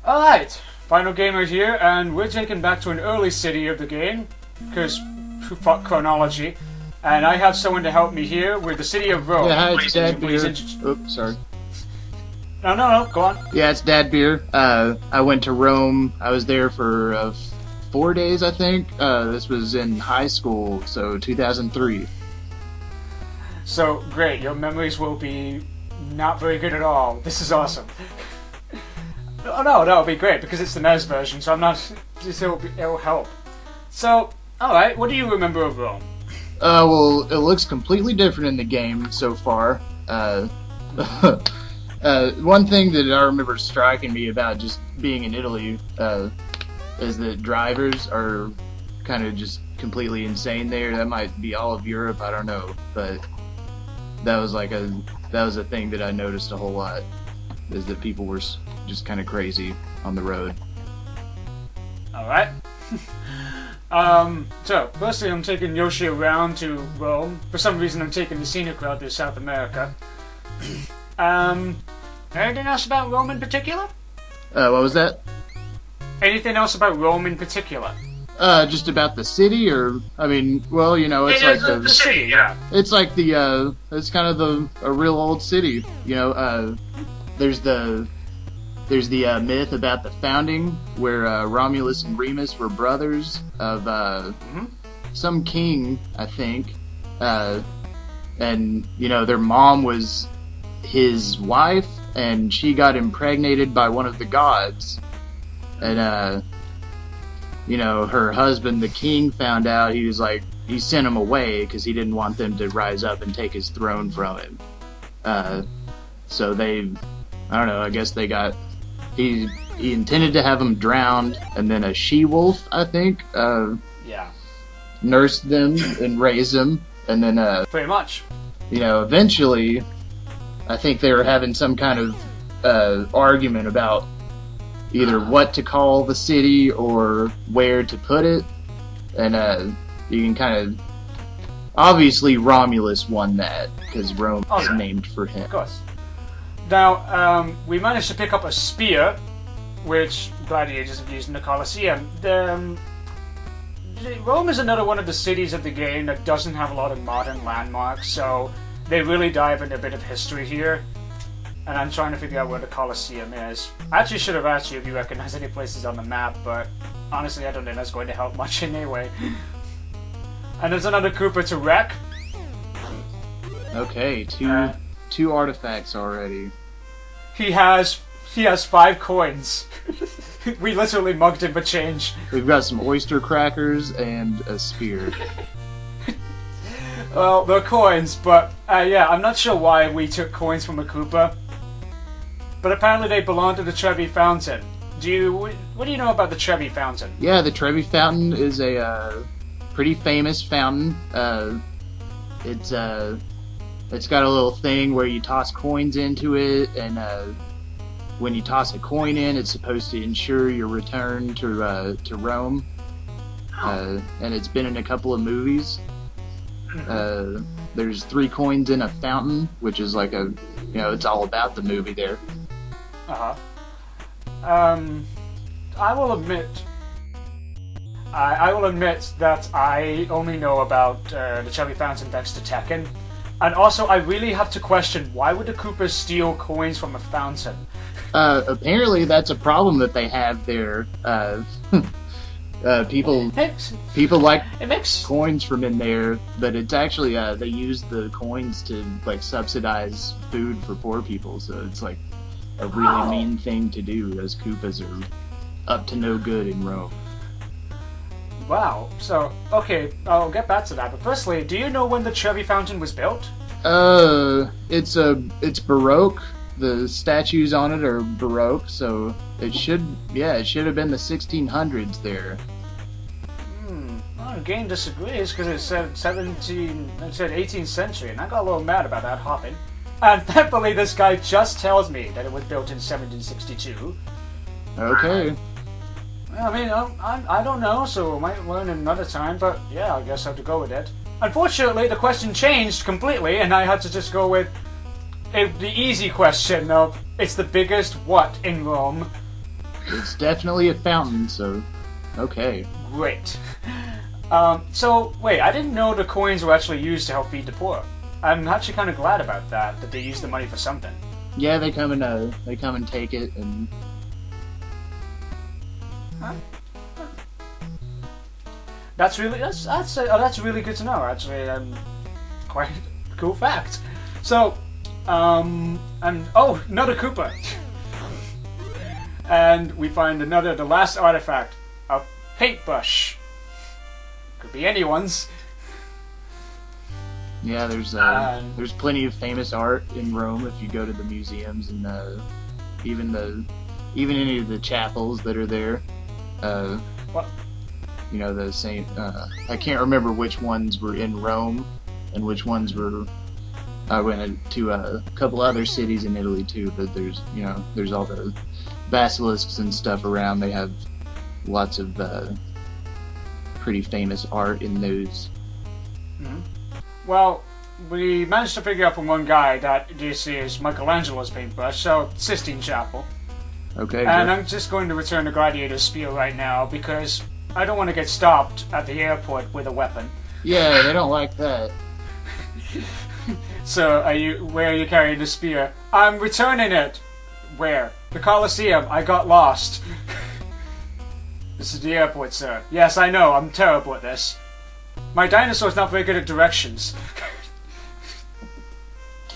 Alright, Final Gamer here, and we're taken back to an early city of the game, because fuck chronology, and I have someone to help me here with the city of Rome. Yeah, hi, it's Dad Beer. Oops, sorry. No, go on. Yeah, it's Dad Beer. I went to Rome. I was there for 4 days, I think. This was in high school, so 2003. So, great, your memories will be not very good at all. This is awesome. Oh no, that'll be great, because it's the NES version, so I'm not... it'll help. So, alright, what do you remember of Rome? Well, it looks completely different in the game so far. One thing that I remember striking me about just being in Italy, is that drivers are kind of just completely insane there. That might be all of Europe, I don't know, but that was a thing that I noticed a whole lot, is that people were just kind of crazy on the road. Alright. So, firstly I'm taking Yoshi around to Rome. For some reason I'm taking the scenic route to South America. Anything else about Rome in particular? What was that? Anything else about Rome in particular? Just about the city, or, I mean, well, you know, it's like the city, yeah. It's like it's kind of a real old city, you know. There's the myth about the founding, where Romulus and Remus were brothers of some king, I think, and you know, their mom was his wife, and she got impregnated by one of the gods, and you know, her husband, the king, found out. He was like, he sent him away because he didn't want them to rise up and take his throne from him. So they, I don't know, I guess they got, he intended to have them drowned, and then a she-wolf, I think, nursed them and raised them, and then, pretty much. You know, eventually, I think they were having some kind of argument about either what to call the city or where to put it, and you can kind of, obviously Romulus won that because Rome is named for him. Of course. Now, we managed to pick up a spear, which gladiators have used in the Colosseum. Rome is another one of the cities of the game that doesn't have a lot of modern landmarks, so they really dive into a bit of history here. And I'm trying to figure out where the Colosseum is. I actually should have asked you if you recognize any places on the map, but honestly I don't think that's going to help much anyway. And there's another Koopa to wreck. Okay, two artifacts already. He has 5 coins. We literally mugged him for change. We've got some oyster crackers and a spear. Well, they're coins, but yeah, I'm not sure why we took coins from a Koopa. But apparently they belong to the Trevi Fountain. What do you know about the Trevi Fountain? Yeah, the Trevi Fountain is a pretty famous fountain. It's got a little thing where you toss coins into it, and when you toss a coin in, it's supposed to ensure your return to Rome. And it's been in a couple of movies. There's 3 coins in a fountain, which is like it's all about the movie there. I will admit that I only know about the Trevi Fountain thanks to Tekken. And also, I really have to question, why would the Koopas steal coins from a fountain? Apparently that's a problem that they have there. People like coins from in there, but it's actually, they use the coins to, like, subsidize food for poor people, so it's, like, a really mean thing to do. Those Koopas are up to no good in Rome. Wow. So, okay, I'll get back to that. But firstly, do you know when the Trevi Fountain was built? It's Baroque. The statues on it are Baroque, so it should have been the 1600s there. Well, the game disagrees because it said 18th century, and I got a little mad about that hopping. And thankfully, this guy just tells me that it was built in 1762. Okay. I mean, I don't know, so we might learn another time, but yeah, I guess I have to go with it. Unfortunately, the question changed completely, and I had to just go with the easy question of, it's the biggest what in Rome? It's definitely a fountain, so okay. Great. So, wait, I didn't know the coins were actually used to help feed the poor. I'm actually kind of glad about that they use the money for something. Yeah, they come and take it, and Huh? That's really good to know. Actually, quite a cool fact. So, another Koopa, and we find the last artifact, a paintbrush. Could be anyone's. yeah, there's plenty of famous art in Rome if you go to the museums and even any of the chapels that are there. What? You know, the Saint. I can't remember which ones were in Rome, and which ones were. I went to a couple other cities in Italy too, but there's all the basilisks and stuff around. They have lots of pretty famous art in those. Mm-hmm. Well, we managed to figure out from one guy that this is Michelangelo's paintbrush, so Sistine Chapel. Okay. And I'm just going to return the gladiator's spear right now because I don't want to get stopped at the airport with a weapon. Yeah, they don't like that. So, where are you carrying the spear? I'm returning it. Where? The Colosseum. I got lost. This is the airport, sir. Yes, I know. I'm terrible at this. My dinosaur's not very good at directions.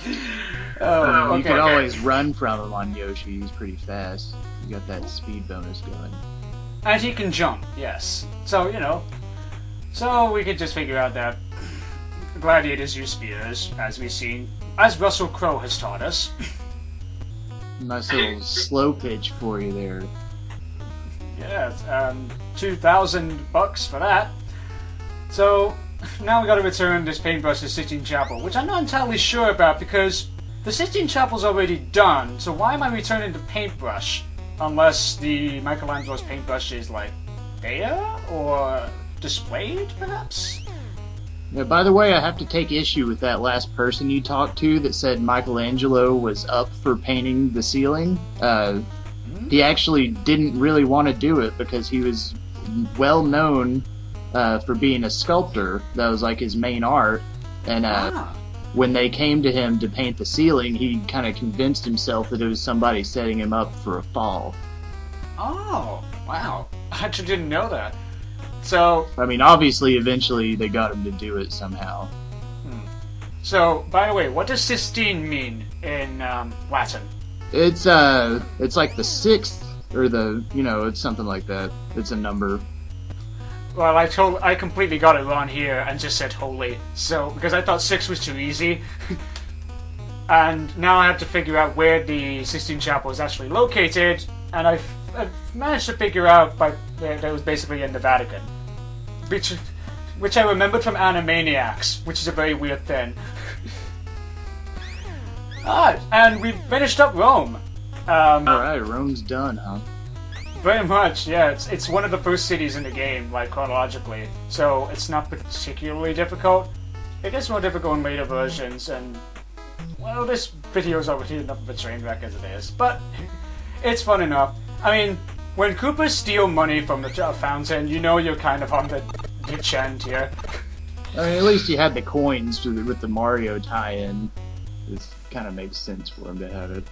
You could always run from him on Yoshi. He's pretty fast. You got that speed bonus going. And he can jump, yes. So, So we could just figure out that gladiators use spears, as we've seen, as Russell Crowe has taught us. Nice little slow pitch for you there. Yeah, $2,000 for that. So, now we gotta return this paintbrush to Sistine Chapel, which I'm not entirely sure about because the Sistine Chapel's already done, so why am I returning the paintbrush? Unless the Michelangelo's paintbrush is, like, there? Or displayed, perhaps? Yeah, by the way, I have to take issue with that last person you talked to that said Michelangelo was up for painting the ceiling. He actually didn't really want to do it because he was well known for being a sculptor. That was like his main art. And when they came to him to paint the ceiling, he kind of convinced himself that it was somebody setting him up for a fall. Oh, wow. I actually didn't know that. So, I mean, obviously, eventually they got him to do it somehow. So, by the way, what does Sistine mean in Latin? It's like the sixth, or it's something like that. It's a number. Well, I completely got it wrong here and just said holy. So, because I thought 6 was too easy. And now I have to figure out where the Sistine Chapel is actually located, and I've managed to figure out that it was basically in the Vatican. Which I remembered from Animaniacs, which is a very weird thing. And we finished up Rome. Alright, Rome's done, huh? Very much, yeah. It's one of the first cities in the game, like, chronologically. So it's not particularly difficult. It gets more difficult in later versions, and, well, this video is already enough of a train wreck as it is. But it's fun enough. I mean, when Koopas steal money from the fountain, you know you're kind of on the ditch end here. I mean, at least you had the coins with the Mario tie-in. This kind of makes sense for him to have it.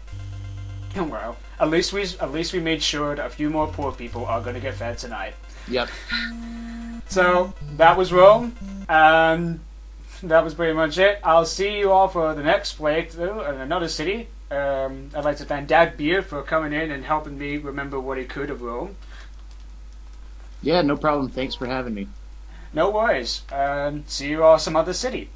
Well, at least we made sure that a few more poor people are going to get fed tonight. Yep. So that was Rome, and that was pretty much it. I'll see you all for the next playthrough in another city. I'd like to thank Dad Beer for coming in and helping me remember what he could of Rome. Yeah, no problem. Thanks for having me. No worries. See you all some other city.